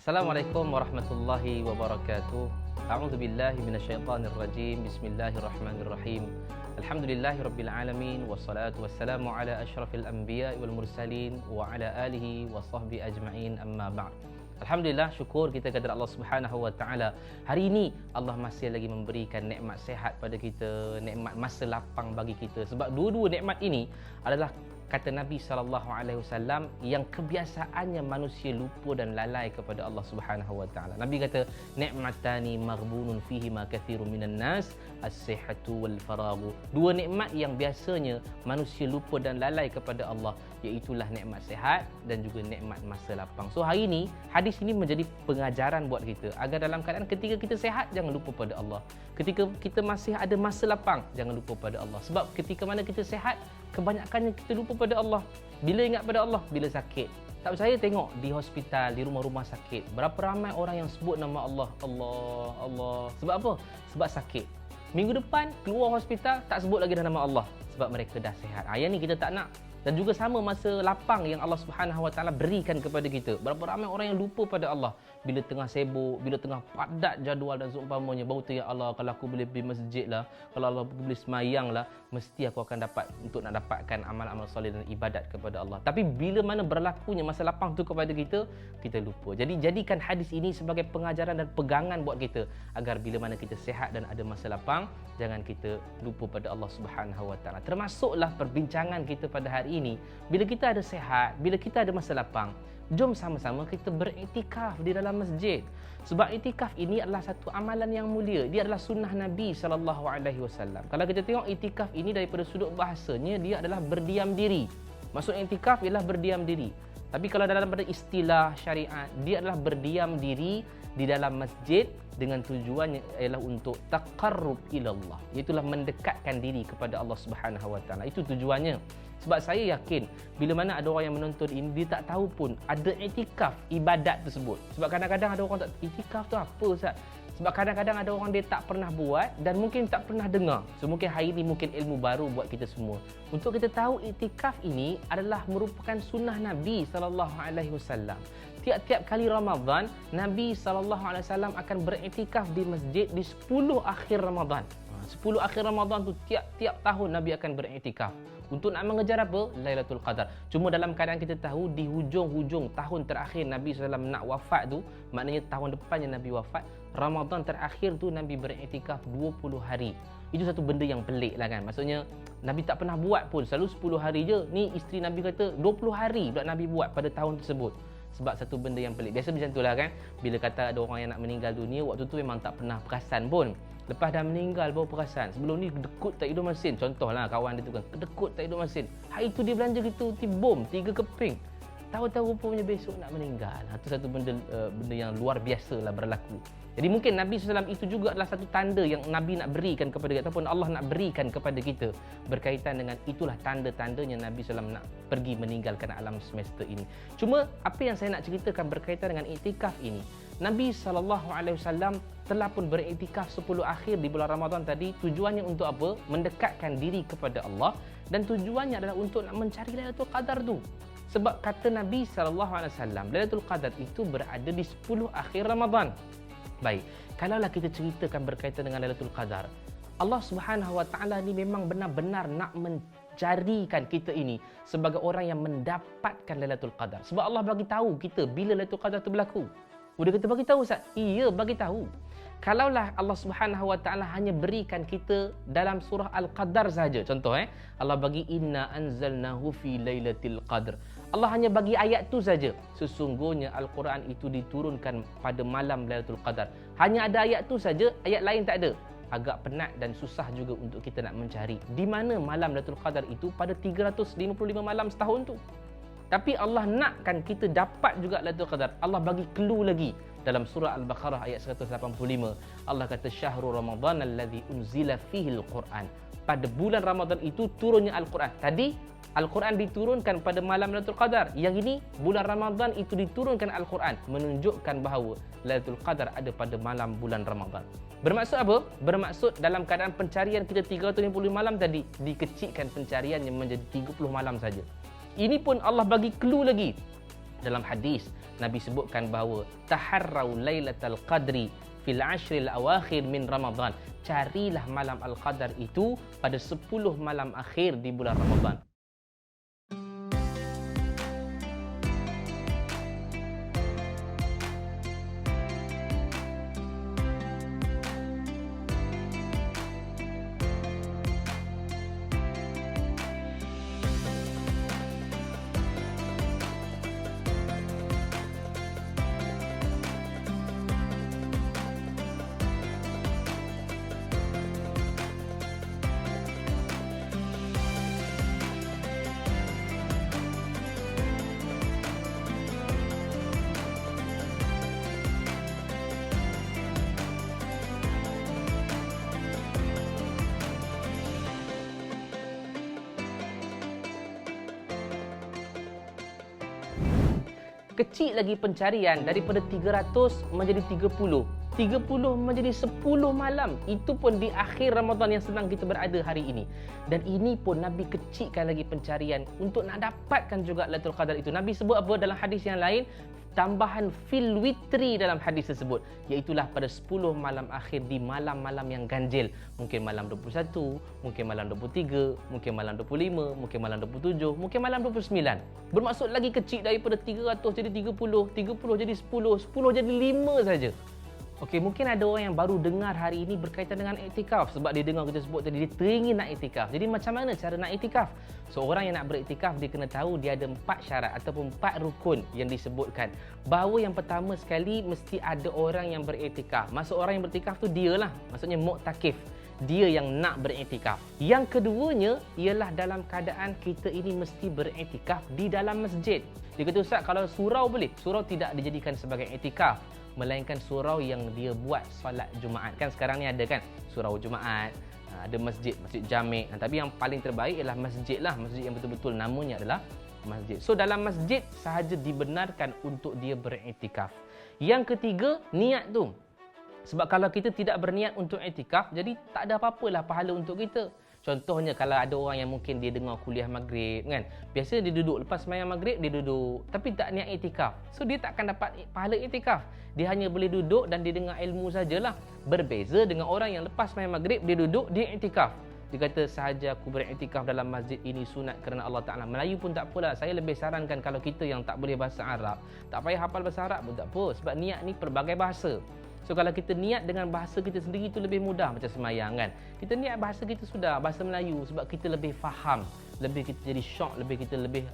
Assalamualaikum warahmatullahi wabarakatuh. A'udzu billahi minasyaitonir rajim. Bismillahirrahmanirrahim. Alhamdulillahirabbil alamin wassalatu wassalamu ala asyrafil anbiya'i wal mursalin wa ala alihi wa sahbihi ajma'in, amma ba'd. Alhamdulillah, syukur kita kepada Allah Subhanahu wa taala. Hari ini Allah masih lagi memberikan nikmat sihat pada kita, nikmat masa lapang bagi kita. Sebab dua-dua nikmat ini adalah, kata Nabi SAW, yang kebiasaannya manusia lupa dan lalai kepada Allah Subhanahu wa taala. Nabi kata, nikmatani maghbunun fihi ma katsirun minan nas, as-sihhatu wal faraghu. Dua nikmat yang biasanya manusia lupa dan lalai kepada Allah, iaitulah nikmat sihat dan juga nikmat masa lapang. So hari ini hadis ini menjadi pengajaran buat kita agar dalam keadaan ketika kita sihat, jangan lupa pada Allah. Ketika kita masih ada masa lapang, jangan lupa pada Allah. Sebab ketika mana kita sihat, kebanyakannya kita lupa pada Allah. Bila ingat pada Allah? Bila sakit. Tak percaya, tengok di hospital, di rumah-rumah sakit, berapa ramai orang yang sebut nama Allah. Allah, Allah. Sebab apa? Sebab sakit. Minggu depan keluar hospital, tak sebut lagi dah nama Allah, sebab mereka dah sihat. Yang ni kita tak nak. Dan juga sama masa lapang yang Allah Subhanahu wa taala berikan kepada kita. Berapa ramai orang yang lupa pada Allah bila tengah sibuk, bila tengah padat jadual dan seumpamanya, baru tu, ya Allah, kalau aku boleh pergi masjid lah, kalau Allah boleh semayang lah, mesti aku akan dapat untuk nak dapatkan amal-amal soleh dan ibadat kepada Allah. Tapi bila mana berlakunya masa lapang tu kepada kita, kita lupa. Jadi jadikan hadis ini sebagai pengajaran dan pegangan buat kita agar bila mana kita sihat dan ada masa lapang, jangan kita lupa pada Allah Subhanahu wa taala. Termasuklah perbincangan kita pada hari ini, bila kita ada sihat, bila kita ada masa lapang, jom sama-sama kita beriktikaf di dalam masjid. Sebab iktikaf ini adalah satu amalan yang mulia. Dia adalah sunnah Nabi SAW. Kalau kita tengok iktikaf ini daripada sudut bahasanya, dia adalah berdiam diri. Maksud iktikaf ialah berdiam diri. Tapi kalau dalam pada istilah syariat, dia adalah berdiam diri di dalam masjid dengan tujuannya ialah untuk taqarrub ilallah, iaitulah mendekatkan diri kepada Allah Subhanahu wa taala. Itu tujuannya. Sebab saya yakin bila mana ada orang yang menonton ini, dia tak tahu pun ada iktikaf ibadat tersebut. Sebab kadang-kadang ada orang tak, iktikaf tu apa Ustaz? Sebab kadang-kadang ada orang dia tak pernah buat dan mungkin tak pernah dengar. So mungkin hari ini mungkin ilmu baru buat kita semua. Untuk kita tahu iktikaf ini adalah merupakan sunnah Nabi SAW. Tiap-tiap kali Ramadan, Nabi SAW akan beriktikaf di masjid di 10 akhir Ramadan. 10 akhir Ramadan tu tiap-tiap tahun Nabi akan beriktikaf. Untuk nak mengejar apa? Lailatul Qadar. Cuma dalam keadaan kita tahu di hujung-hujung tahun terakhir Nabi SAW nak wafat tu, maknanya tahun depannya Nabi wafat, Ramadan terakhir tu Nabi beriktikaf 20 hari. Itu satu benda yang pelik lah kan. Maksudnya Nabi tak pernah buat pun, selalu 10 hari je. Ni isteri Nabi kata 20 hari pula Nabi buat pada tahun tersebut. Sebab satu benda yang pelik. Biasa macam tu lah kan. Bila kata ada orang yang nak meninggal dunia, waktu tu memang tak pernah perasan pun. Lepas dah meninggal baru perasan. Sebelum ni kedekut tak hidup masin. Contohlah kawan dia tu kan, kedekut tak hidup masin. Hari tu dia belanja gitu, bom 3 keping. Tahu-tahu rupanya besok nak meninggal. Itu satu benda yang luar biasa lah berlaku. Jadi mungkin Nabi SAW itu juga adalah satu tanda yang Nabi nak berikan kepada kita, ataupun Allah nak berikan kepada kita, berkaitan dengan itulah tanda-tandanya Nabi SAW nak pergi meninggalkan alam semesta ini. Cuma apa yang saya nak ceritakan berkaitan dengan iktikaf ini, Nabi SAW telah pun beriktikaf 10 akhir di bulan Ramadan tadi. Tujuannya untuk apa? Mendekatkan diri kepada Allah, dan tujuannya adalah untuk nak mencari Lailatul Qadar tu. Sebab kata Nabi SAW, Lailatul Qadar itu berada di 10 akhir Ramadan. Baik, kalaulah kita ceritakan berkaitan dengan Lailatul Qadar, Allah Subhanahu wa taala ni memang benar-benar nak mencarikan kita ini sebagai orang yang mendapatkan Lailatul Qadar. Sebab Allah bagi tahu kita bila Lailatul Qadar tu berlaku. Udah kita bagi tahu Ustaz? Iya, bagi tahu. Kalaulah Allah Subhanahu wa taala hanya berikan kita dalam surah Al-Qadar saja. Contoh Allah bagi inna anzalnahu fi lailatul qadr. Allah hanya bagi ayat tu saja. Sesungguhnya Al-Quran itu diturunkan pada malam Lailatul Qadar. Hanya ada ayat tu saja, ayat lain tak ada. Agak penat dan susah juga untuk kita nak mencari di mana malam Lailatul Qadar itu pada 355 malam setahun tu. Tapi Allah nakkan kita dapat juga Lailatul Qadar. Allah bagi clue lagi dalam surah Al-Baqarah ayat 185. Allah kata syahrul Ramadan allazi unzila fihi al-Quran. Pada bulan Ramadan itu turunnya Al-Quran. Tadi Al-Quran diturunkan pada malam Lailatul Qadar. Yang ini bulan Ramadan itu diturunkan Al-Quran, menunjukkan bahawa Lailatul Qadar ada pada malam bulan Ramadan. Bermaksud apa? Bermaksud dalam keadaan pencarian kita 350 malam tadi, dikecilkan pencariannya menjadi 30 malam saja. Ini pun Allah bagi clue lagi. Dalam hadis Nabi sebutkan bahawa taharrau lailatal qadri fil ashril awakhir min Ramadan. Carilah malam al-qadar itu pada 10 malam akhir di bulan Ramadan. Kecil lagi pencarian daripada 300 menjadi 30. 30 menjadi 10 malam. Itu pun di akhir Ramadan yang sedang kita berada hari ini. Dan ini pun Nabi kecilkan lagi pencarian untuk nak dapatkan juga Lailatul Qadar itu. Nabi sebut apa dalam hadis yang lain? Tambahan fil witri dalam hadis tersebut, iaitulah pada 10 malam akhir di malam-malam yang ganjil. Mungkin malam 21, mungkin malam 23, mungkin malam 25, mungkin malam 27, mungkin malam 29. Bermaksud lagi kecil daripada 300 jadi 30, 30 jadi 10, 10 jadi 5 saja. Okey, mungkin ada orang yang baru dengar hari ini berkaitan dengan iktikaf sebab dia dengar kita sebut tadi dia teringin nak iktikaf. Jadi macam mana cara nak iktikaf? Seorang yang nak beriktikaf dia kena tahu dia ada 4 syarat ataupun 4 rukun yang disebutkan. Bahawa yang pertama sekali mesti ada orang yang beriktikaf. Maksud orang yang beriktikaf tu dialah, maksudnya mu'takif. Dia yang nak beriktikaf. Yang keduanya ialah dalam keadaan kita ini mesti beriktikaf di dalam masjid. Dia kata, Ustaz, kalau surau boleh? Surau tidak dijadikan sebagai iktikaf, melainkan surau yang dia buat solat Jumaat. Kan sekarang ni ada kan surau Jumaat, ada masjid Jami'. Tapi yang paling terbaik ialah masjid lah, masjid yang betul-betul namanya adalah masjid. So dalam masjid sahaja dibenarkan untuk dia beriktikaf. Yang ketiga, niat tu. Sebab kalau kita tidak berniat untuk iktikaf, jadi tak ada apa-apalah pahala untuk kita. Contohnya kalau ada orang yang mungkin dia dengar kuliah maghrib kan. Biasa dia duduk lepas sembahyang maghrib dia duduk tapi tak niat iktikaf. So dia tak akan dapat pahala iktikaf. Dia hanya boleh duduk dan dia dengar ilmu sajalah. Berbeza dengan orang yang lepas sembahyang maghrib dia duduk dia iktikaf. Dia kata sahaja aku beriktikaf dalam masjid ini sunat kerana Allah Taala. Melayu pun tak apalah. Saya lebih sarankan kalau kita yang tak boleh bahasa Arab, tak payah hafal bahasa Arab pun tak apa sebab niat ni pelbagai bahasa. So kalau kita niat dengan bahasa kita sendiri itu lebih mudah macam semayang kan. Kita niat bahasa kita sudah, bahasa Melayu sebab kita lebih faham, lebih kita jadi syok, kita lebih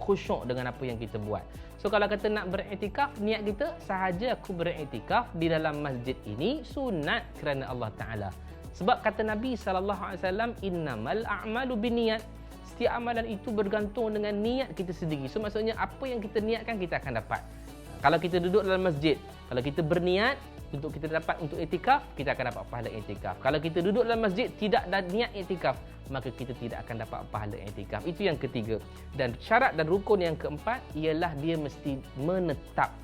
khusyuk dengan apa yang kita buat. So kalau kata nak beriktikaf, niat kita sahaja aku beriktikaf di dalam masjid ini sunat kerana Allah Taala. Sebab kata Nabi SAW, innamal a'malu binniyat. Setiap amalan itu bergantung dengan niat kita sendiri. So maksudnya apa yang kita niatkan kita akan dapat. Kalau kita duduk dalam masjid, kalau kita berniat untuk kita dapat untuk iktikaf, kita akan dapat pahala iktikaf. Kalau kita duduk dalam masjid tidak ada niat iktikaf, maka kita tidak akan dapat pahala iktikaf. Itu yang ketiga. Dan syarat dan rukun yang keempat ialah dia mesti menetap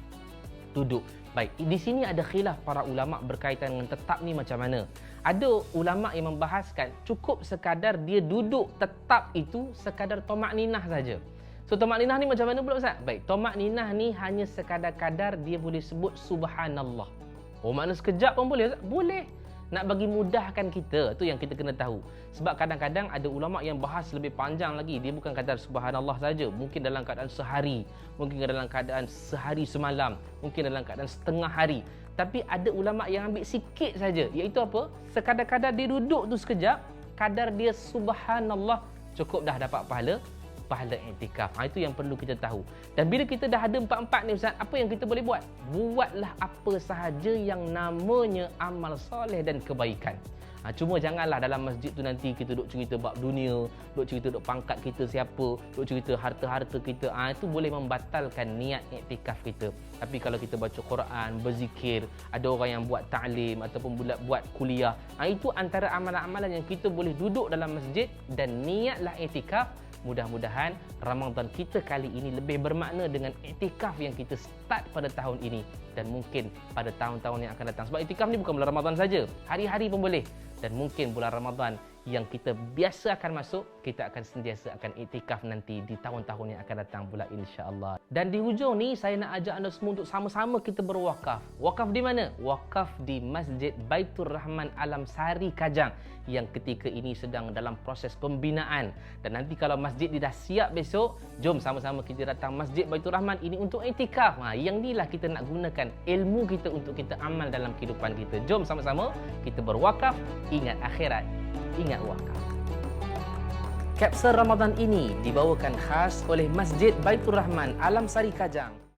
duduk. Baik, di sini ada khilaf para ulama berkaitan dengan tetap ni macam mana. Ada ulama yang membahaskan cukup sekadar dia duduk tetap itu sekadar tomak ninah saja. So tomak ninah ni macam mana pula Ustaz? Baik, tomak ninah ni hanya sekadar-kadar dia boleh sebut subhanallah. Oh, makna sekejap pun boleh Ustaz? Boleh. Nak bagi mudahkan kita, tu yang kita kena tahu. Sebab kadang-kadang ada ulama yang bahas lebih panjang lagi. Dia bukan kadar subhanallah saja. Mungkin dalam keadaan sehari, mungkin dalam keadaan sehari semalam, mungkin dalam keadaan setengah hari. Tapi ada ulama yang ambil sikit saja, iaitu apa? Sekadar-kadar dia duduk tu sekejap, kadar dia subhanallah, cukup dah dapat pahala iktikaf. Itu yang perlu kita tahu. Dan bila kita dah ada empat-empat ni Ustaz, apa yang kita boleh buat? Buatlah apa sahaja yang namanya amal soleh dan kebaikan. Cuma janganlah dalam masjid tu nanti kita duk cerita bab dunia, duk cerita duk pangkat kita siapa, duk cerita harta-harta kita. Itu boleh membatalkan niat iktikaf kita. Tapi kalau kita baca Quran, berzikir, ada orang yang buat ta'lim ataupun buat kuliah, itu antara amalan-amalan yang kita boleh duduk dalam masjid dan niatlah iktikaf. Mudah-mudahan Ramadan kita kali ini lebih bermakna dengan iktikaf yang kita start pada tahun ini dan mungkin pada tahun-tahun yang akan datang. Sebab iktikaf ni bukan bulan Ramadan saja, hari-hari pun boleh. Dan mungkin bulan Ramadan yang kita biasa akan masuk, kita akan sentiasa akan iktikaf nanti di tahun-tahun yang akan datang pula insya-Allah. Dan di hujung ni saya nak ajak anda semua untuk sama-sama kita berwakaf. Wakaf di mana? Wakaf di Masjid Baitur Rahman Alam Sari Kajang yang ketika ini sedang dalam proses pembinaan. Dan nanti kalau masjid ni dah siap besok, jom sama-sama kita datang Masjid Baitur Rahman ini untuk iktikaf. Yang inilah kita nak gunakan ilmu kita untuk kita amal dalam kehidupan kita. Jom sama-sama kita berwakaf, ingat akhirat, ingat wakaf. Kapsul Ramadan ini dibawakan khas oleh Masjid Baitur Rahman Alam Sari Kajang.